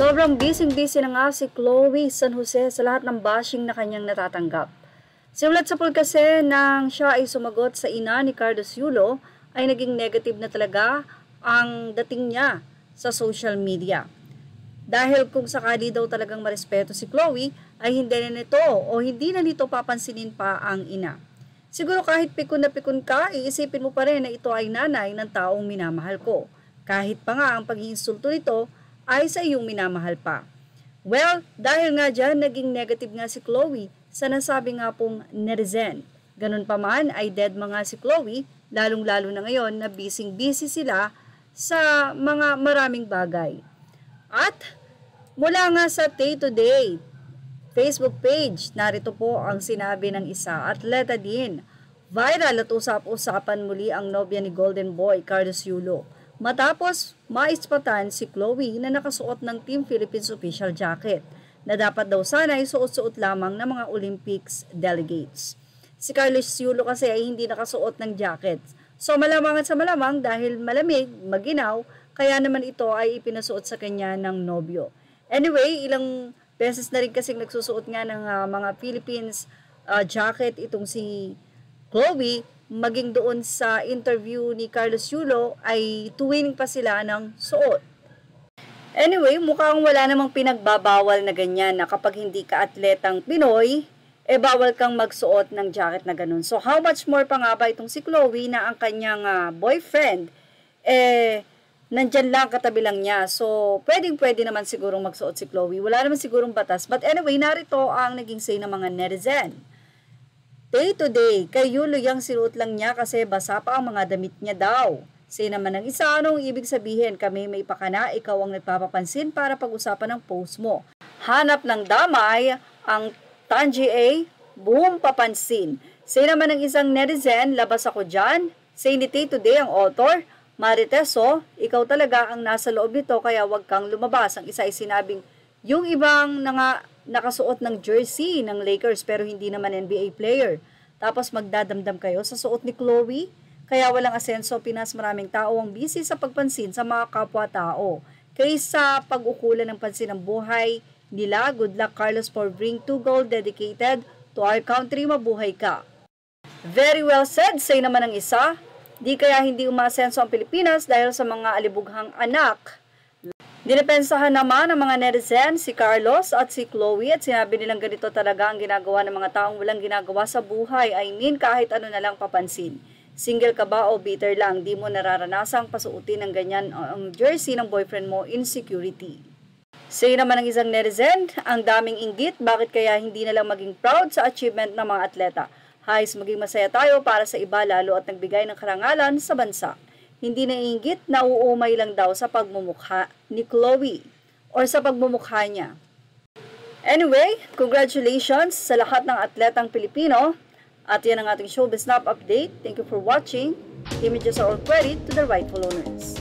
Sobrang busy-busy na nga si Chloe San Jose sa lahat ng bashing na kanyang natatanggap. Simulat sa pool kasi nang siya ay sumagot sa ina ni Carlos Yulo ay naging negative na talaga ang dating niya sa social media. Dahil kung sakali daw talagang marespeto si Chloe ay hindi na nito papansinin pa ang ina. Siguro kahit pikon na pikon ka, iisipin mo pa rin na ito ay nanay ng taong minamahal ko. Kahit pa nga ang pag-iinsulto nito ay sa iyong minamahal pa. Well, dahil nga dyan, naging negative nga si Chloe sa nasabi nga pong netizen. Ganun pa man ay dead mga si Chloe, lalong-lalo na ngayon na busy sila sa mga maraming bagay. At mula nga sa Day to Day Facebook page, narito po ang sinabi ng isa atleta din. Viral at usap-usapan muli ang nobya ni Golden Boy Carlos Yulo matapos maispatan si Chloe na nakasuot ng Team Philippines official jacket na dapat daw sana ay suot-suot lamang ng mga Olympics delegates. Si Carlos Yulo kasi ay hindi nakasuot ng jacket. So malamang at sa malamang dahil malamig, maginaw, kaya naman ito ay ipinasuot sa kanya ng nobyo. Anyway, ilang beses na rin kasing nagsusuot nga ng mga Philippines jacket itong si Chloe, maging doon sa interview ni Carlos Yulo ay tuwing pa sila ng suot. Anyway, mukhang wala namang pinagbabawal na ganyan na kapag hindi ka atletang Pinoy, bawal kang magsuot ng jacket na ganun. So how much more pa nga ba itong si Chloe na ang kanyang boyfriend, nandyan lang, katabi lang niya. So, pwede naman sigurong magsuot si Chloe. Wala naman sigurong batas. But anyway, narito ang naging say ng mga netizen. Day to Day, kay Yulo yang sinuot lang niya kasi basa pa ang mga damit niya daw. Say naman ng isa, anong ibig sabihin? Kami may pakana, ikaw ang nagpapapansin para pag-usapan ng post mo. Hanap ng damay, ang Tanji A, boom papansin. Say naman ng isang netizen, labas ako dyan. Say ni Day to Day, ang author, Mariteso, ikaw talaga ang nasa loob nito kaya wag kang lumabas. Ang isa ay sinabing, yung ibang nakasuot ng jersey ng Lakers pero hindi naman NBA player. Tapos magdadamdam kayo sa suot ni Chloe. Kaya walang asenso, Pinas maraming tao ang busy sa pagpansin sa mga kapwa-tao. Kaysa pag-ukulan ng pansin ng buhay nila, good luck Carlos for bring 2 gold dedicated to our country, mabuhay ka. Very well said, say naman ng isa. Di kaya hindi umasenso ang Pilipinas dahil sa mga alibughang anak. Dinipensahan naman ng mga netizen si Carlos at si Chloe at sinabi nilang ganito talaga ang ginagawa ng mga taong walang ginagawa sa buhay. I mean kahit ano na lang papansin. Single ka ba o bitter lang, di mo nararanasang pasuotin ng ganyan ang jersey ng boyfriend mo, insecurity. Say naman ng isang netizen, ang daming inggit, bakit kaya hindi na lang maging proud sa achievement ng mga atleta? Hayos maging masaya tayo para sa iba lalo at nagbigay ng karangalan sa bansa. Hindi naiinggit na uumay lang daw sa pagmumukha ni Chloe or sa pagmumukha niya. Anyway, congratulations sa lahat ng atletang Pilipino at yan ang ating Showbiz Snap update. Thank you for watching. Images are all credit to the rightful owners.